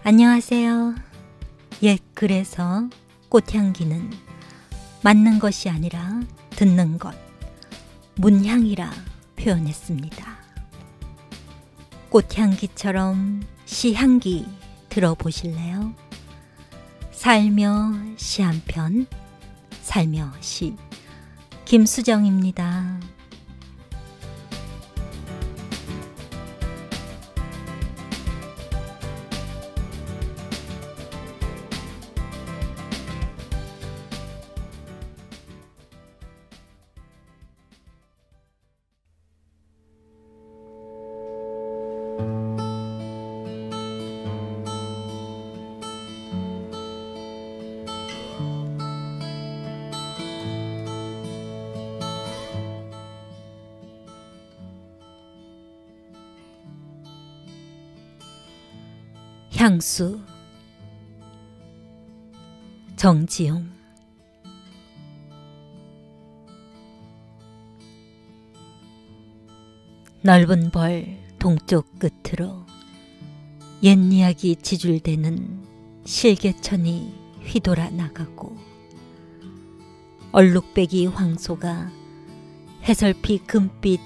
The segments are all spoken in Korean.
안녕하세요. 그래서 꽃향기는 맡는 것이 아니라 듣는 것, 문향이라 표현했습니다. 꽃향기처럼 시향기 들어보실래요? 살며시 한 편, 살며시 김수정입니다. 향수. 정지용. 넓은 벌 동쪽 끝으로 옛 이야기 지줄대는 실개천이 휘돌아 나가고 얼룩배기 황소가 해설피 금빛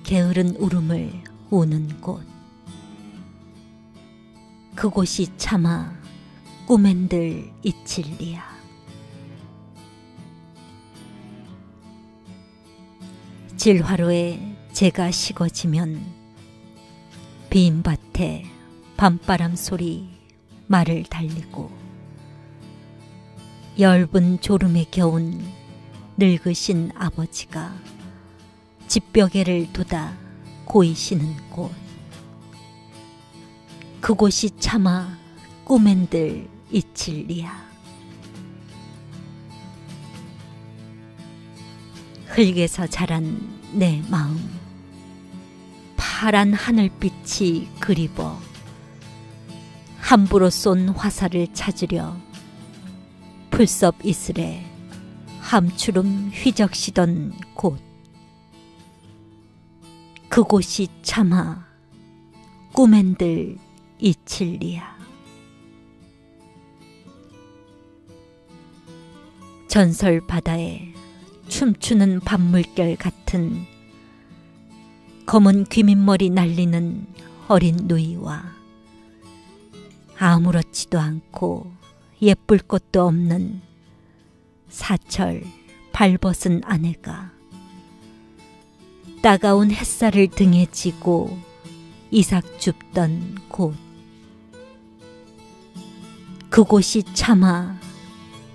게으른 울음을 우는 곳. 그곳이 차마 꿈엔들 이칠리야. 질화로에 재가 식어지면 빈 밭에 밤바람 소리 말을 달리고 엷은 졸음에 겨운 늙으신 아버지가 집벽에를 두다 고이시는 곳. 그곳이 차마 꿈엔들 이칠리야. 흙에서 자란 내 마음, 파란 하늘빛이 그리워 함부로 쏜 화살을 찾으려 풀섭 이슬에 함추름 휘적시던 곳. 그곳이 차마 꿈엔들 이칠리야. 전설 바다에 춤추는 밤물결 같은 검은 귀밑머리 날리는 어린 누이와 아무렇지도 않고 예쁠 것도 없는 사철 발벗은 아내가 따가운 햇살을 등에 지고 이삭 줍던 곳. 그곳이 차마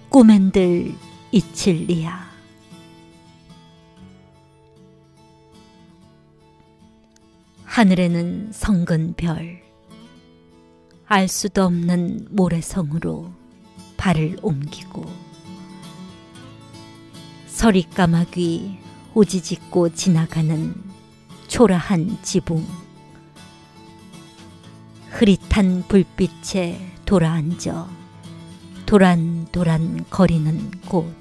꿈엔들 이칠리야. 하늘에는 성근 별, 알 수도 없는 모래성으로 발을 옮기고 서리까마귀 우지짓고 지나가는 초라한 지붕. 흐릿한 불빛에 돌아앉아 도란도란 거리는 곳.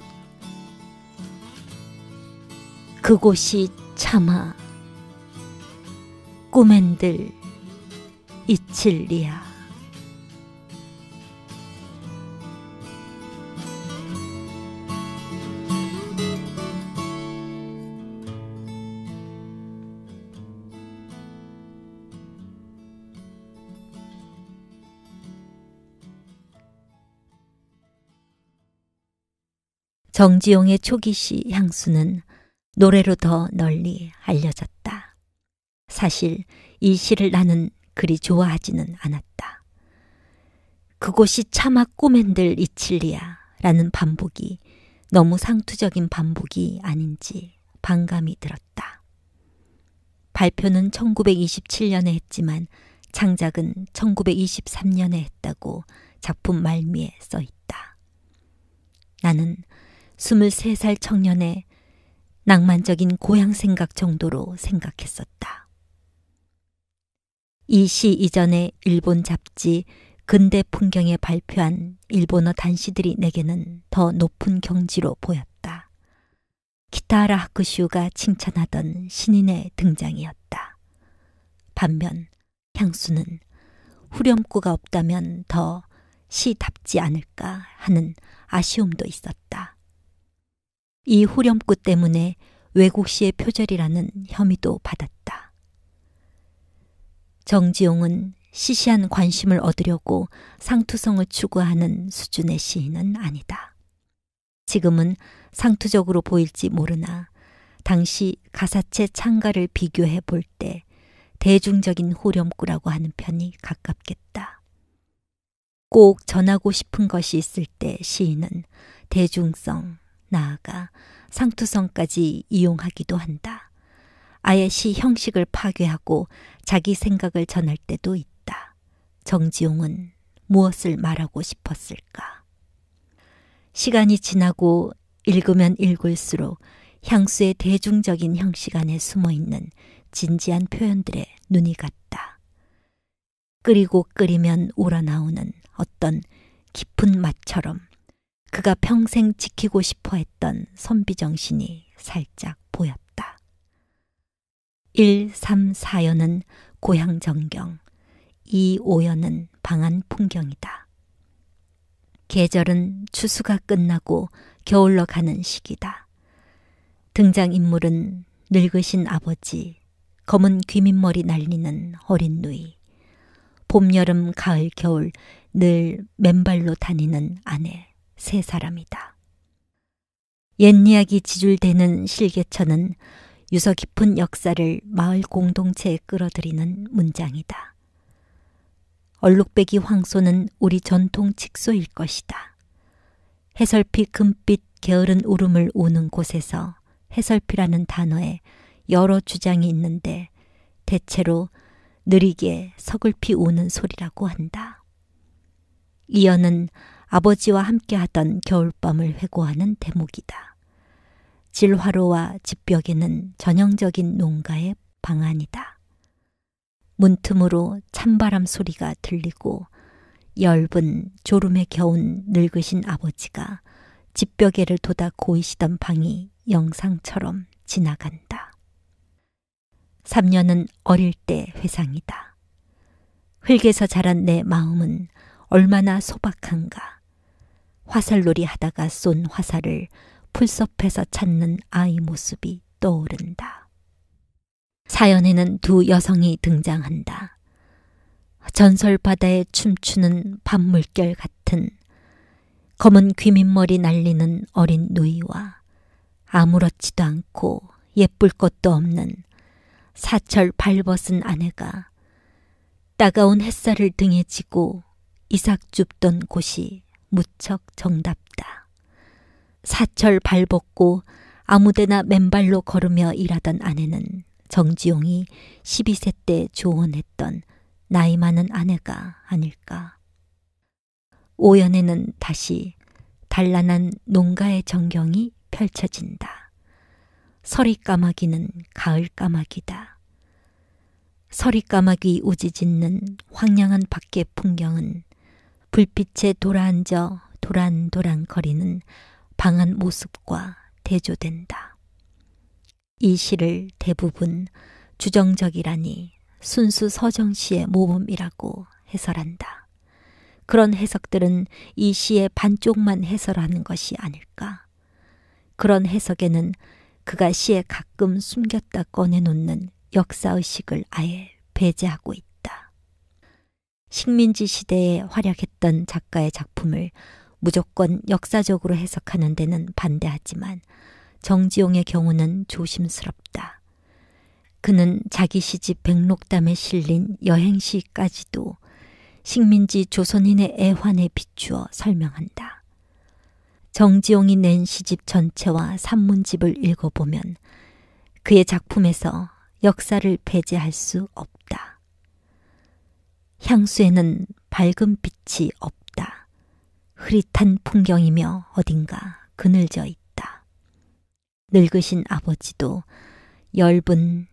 그곳이 차마 꿈엔들 이칠리야. 정지용의 초기시 향수는 노래로 더 널리 알려졌다. 사실 이 시를 나는 그리 좋아하지는 않았다. 그곳이 차마 꿈엔들 이칠리야 라는 반복이 너무 상투적인 반복이 아닌지 반감이 들었다. 발표는 1927년에 했지만 창작은 1923년에 했다고 작품 말미에 써있다. 나는 23살 청년의 낭만적인 고향 생각 정도로 생각했었다. 이 시 이전에 일본 잡지 근대 풍경에 발표한 일본어 단시들이 내게는 더 높은 경지로 보였다. 키타하라 하쿠슈가 칭찬하던 신인의 등장이었다. 반면 향수는 후렴구가 없다면 더 시답지 않을까 하는 아쉬움도 있었다. 이 후렴구 때문에 외국시의 표절이라는 혐의도 받았다. 정지용은 시시한 관심을 얻으려고 상투성을 추구하는 수준의 시인은 아니다. 지금은 상투적으로 보일지 모르나 당시 가사체 창가를 비교해 볼 때 대중적인 후렴구라고 하는 편이 가깝겠다. 꼭 전하고 싶은 것이 있을 때 시인은 대중성, 나아가 상투성까지 이용하기도 한다. 아예 시 형식을 파괴하고 자기 생각을 전할 때도 있다. 정지용은 무엇을 말하고 싶었을까? 시간이 지나고 읽으면 읽을수록 향수의 대중적인 형식 안에 숨어있는 진지한 표현들에 눈이 갔다. 끓이고 끓이면 우러나오는 어떤 깊은 맛처럼 그가 평생 지키고 싶어 했던 선비정신이 살짝 보였다. 1, 3, 4연은 고향 전경, 2, 5연은 방한 풍경이다. 계절은 추수가 끝나고 겨울로 가는 시기다. 등장인물은 늙으신 아버지, 검은 귀밑머리 날리는 어린 누이, 봄, 여름, 가을, 겨울 늘 맨발로 다니는 아내, 세 사람이다. 옛 이야기 지줄대는 실개천은 유서 깊은 역사를 마을 공동체에 끌어들이는 문장이다. 얼룩배기 황소는 우리 전통 칙소일 것이다. 해설피 금빛 게으른 울음을 우는 곳에서 해설피라는 단어에 여러 주장이 있는데 대체로 느리게 서글피 우는 소리라고 한다. 이어는 아버지와 함께하던 겨울밤을 회고하는 대목이다. 질화로와 집벽에는 전형적인 농가의 방안이다. 문틈으로 찬바람 소리가 들리고 엷은 졸음에 겨운 늙으신 아버지가 집벽에를 돋아 고이시던 방이 영상처럼 지나간다. 3년은 어릴 때 회상이다. 흙에서 자란 내 마음은 얼마나 소박한가. 화살놀이 하다가 쏜 화살을 풀섭에서 찾는 아이 모습이 떠오른다. 사연에는 두 여성이 등장한다. 전설 바다에 춤추는 밤물결 같은 검은 귀밑머리 날리는 어린 누이와 아무렇지도 않고 예쁠 것도 없는 사철 발벗은 아내가 따가운 햇살을 등에 지고 이삭 줍던 곳이 무척 정답다. 사철 발벗고 아무데나 맨발로 걸으며 일하던 아내는 정지용이 12세 때 조언했던 나이 많은 아내가 아닐까. 5연에는 다시 단란한 농가의 전경이 펼쳐진다. 서리 까마귀는 가을 까마귀다. 서리 까마귀 우지짓는 황량한 밖의 풍경은 불빛에 돌아앉아 도란도란 거리는 방한 모습과 대조된다. 이 시를 대부분 주정적이라니 순수 서정시의 모범이라고 해설한다. 그런 해석들은 이 시의 반쪽만 해설하는 것이 아닐까. 그런 해석에는 그가 시에 가끔 숨겼다 꺼내놓는 역사의식을 아예 배제하고 있다. 식민지 시대에 활약했던 작가의 작품을 무조건 역사적으로 해석하는 데는 반대하지만 정지용의 경우는 조심스럽다. 그는 자기 시집 백록담에 실린 여행시까지도 식민지 조선인의 애환에 비추어 설명한다. 정지용이 낸 시집 전체와 산문집을 읽어보면 그의 작품에서 역사를 배제할 수 없다. 향수에는 밝은 빛이 없다. 흐릿한 풍경이며 어딘가 그늘져 있다. 늙으신 아버지도 엷은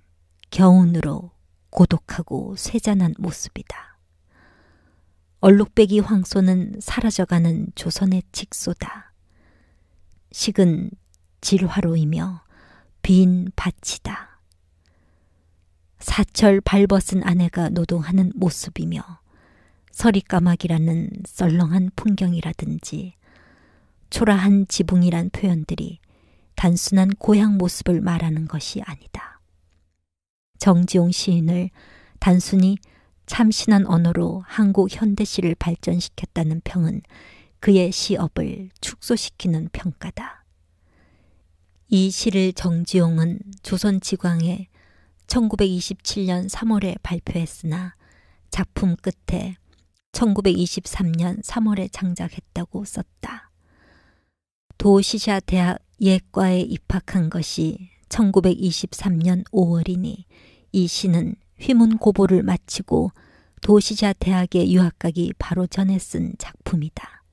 겨운으로 고독하고 쇠잔한 모습이다. 얼룩배기 황소는 사라져가는 조선의 칙소다. 식은 질화로이며 빈 밭이다. 사철 발벗은 아내가 노동하는 모습이며 서리까마귀라는 썰렁한 풍경이라든지 초라한 지붕이란 표현들이 단순한 고향 모습을 말하는 것이 아니다. 정지용 시인을 단순히 참신한 언어로 한국 현대시를 발전시켰다는 평은 그의 시업을 축소시키는 평가다. 이 시를 정지용은 조선지광에 1927년 3월에 발표했으나 작품 끝에 1923년 3월에 장작했다고 썼다. 도시샤 대학 예과에 입학한 것이 1923년 5월이니 이 시는 휘문고보를 마치고 도시샤 대학에 유학 가기 바로 전에 쓴 작품이다.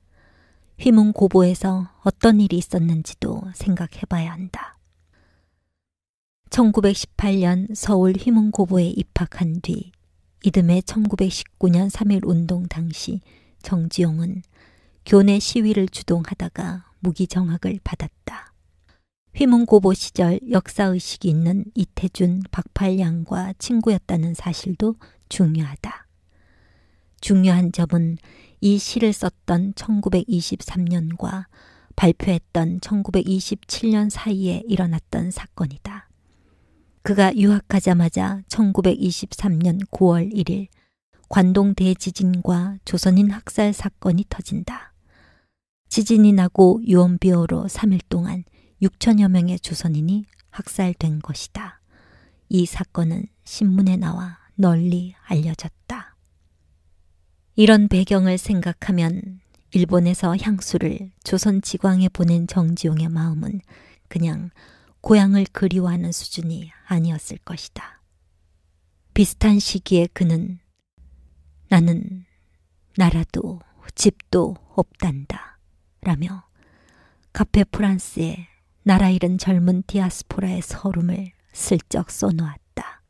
휘문고보에서 어떤 일이 있었는지도 생각해봐야 한다. 1918년 서울 휘문고보에 입학한 뒤 이듬해 1919년 3.1 운동 당시 정지용은 교내 시위를 주동하다가 무기정학을 받았다. 휘문고보 시절 역사의식이 있는 이태준, 박팔량과 친구였다는 사실도 중요하다. 중요한 점은 이 시를 썼던 1923년과 발표했던 1927년 사이에 일어났던 사건이다. 그가 유학하자마자 1923년 9월 1일 관동 대지진과 조선인 학살 사건이 터진다. 지진이 나고 유언비어로 3일 동안 6천여 명의 조선인이 학살된 것이다. 이 사건은 신문에 나와 널리 알려졌다. 이런 배경을 생각하면 일본에서 향수를 조선 지광에 보낸 정지용의 마음은 그냥 고향을 그리워하는 수준이 아니었을 것이다. 비슷한 시기에 그는 나는 나라도 집도 없단다 라며 카페 프랑스에 나라 잃은 젊은 디아스포라의 서름을 슬쩍 써놓았다.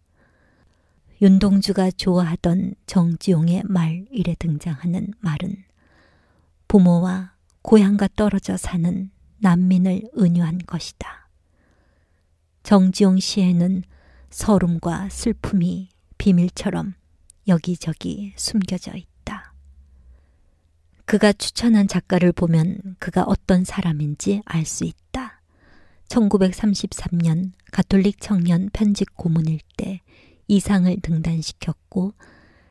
윤동주가 좋아하던 정지용의 말일에 등장하는 말은 부모와 고향과 떨어져 사는 난민을 은유한 것이다. 정지용 시에는 서름과 슬픔이 비밀처럼 여기저기 숨겨져 있다. 그가 추천한 작가를 보면 그가 어떤 사람인지 알 수 있다. 1933년 가톨릭 청년 편집 고문일 때 이상을 등단시켰고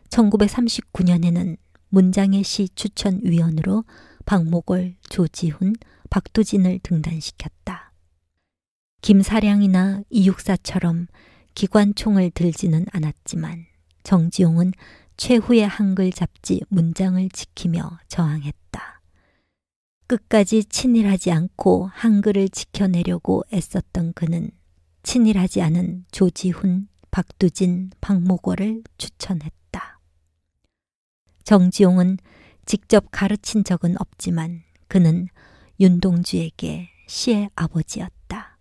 1939년에는 문장의 시 추천위원으로 박목월, 조지훈, 박두진을 등단시켰다. 김사량이나 이육사처럼 기관총을 들지는 않았지만 정지용은 최후의 한글 잡지 문장을 지키며 저항했다. 끝까지 친일하지 않고 한글을 지켜내려고 애썼던 그는 친일하지 않은 조지훈, 박두진, 박목월을 추천했다. 정지용은 직접 가르친 적은 없지만 그는 윤동주에게 시의 아버지였다.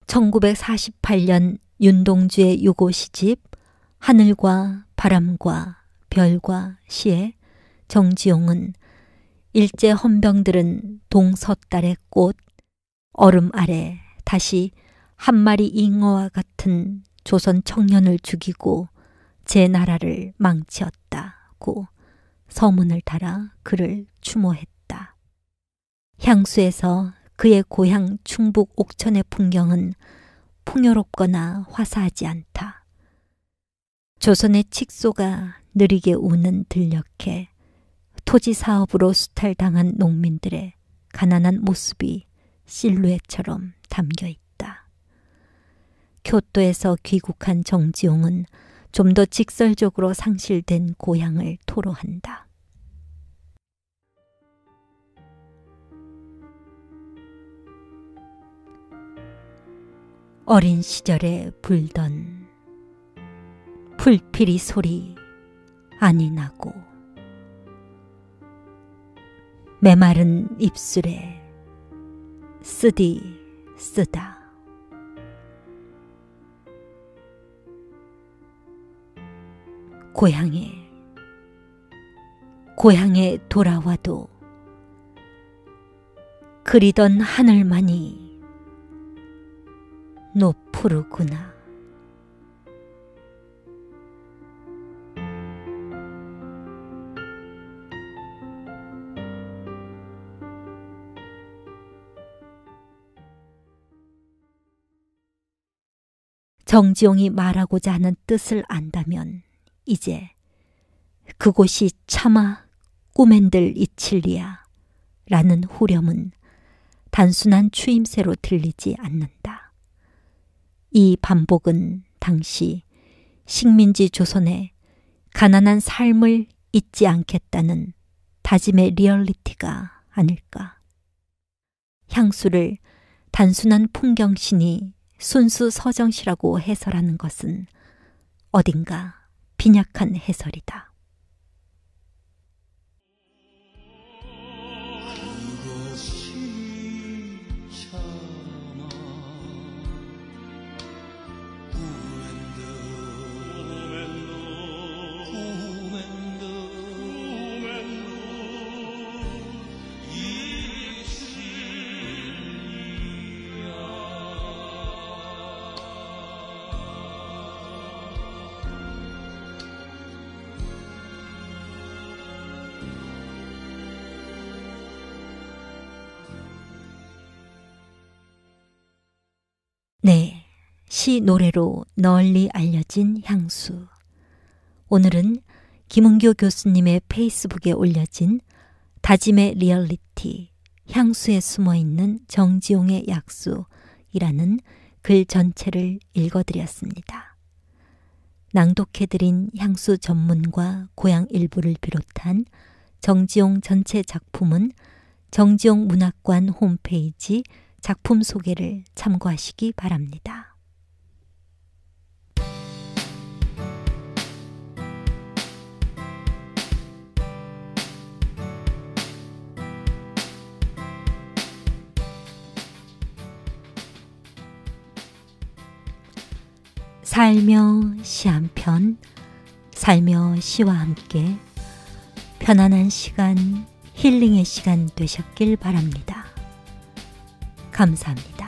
1948년 윤동주의 유고 시집 하늘과 바람과 별과 시에 정지용은 일제 헌병들은 동서달의 꽃 얼음 아래 다시 한 마리 잉어와 같은 조선 청년을 죽이고 제 나라를 망치었다고 서문을 달아 그를 추모했다. 향수에서 그의 고향 충북 옥천의 풍경은 풍요롭거나 화사하지 않다. 조선의 칙소가 느리게 우는 들녘에 토지 사업으로 수탈당한 농민들의 가난한 모습이 실루엣처럼 담겨 있다. 교토에서 귀국한 정지용은 좀 더 직설적으로 상실된 고향을 토로한다. 어린 시절에 불던 불피리 소리 아니 나고 메마른 입술에 쓰디 쓰다. 고향에 돌아와도 그리던 하늘만이 노푸르구나. 정지용이 말하고자 하는 뜻을 안다면 이제 그곳이 차마 꿈엔들 이칠리야 라는 후렴은 단순한 추임새로 들리지 않는다. 이 반복은 당시 식민지 조선의 가난한 삶을 잊지 않겠다는 다짐의 리얼리티가 아닐까. 향수를 단순한 풍경시니 순수 서정시라고 해설하는 것은 어딘가 빈약한 해설이다. 네, 시 노래로 널리 알려진 향수. 오늘은 김은교 교수님의 페이스북에 올려진 다짐의 리얼리티, 향수에 숨어있는 정지용의 약수이라는 글 전체를 읽어드렸습니다. 낭독해드린 향수 전문과 고향 일부를 비롯한 정지용 전체 작품은 정지용 문학관 홈페이지 작품 소개를 참고하시기 바랍니다. 살며시 한 편, 살며시와 함께 편안한 시간, 힐링의 시간 되셨길 바랍니다. 감사합니다.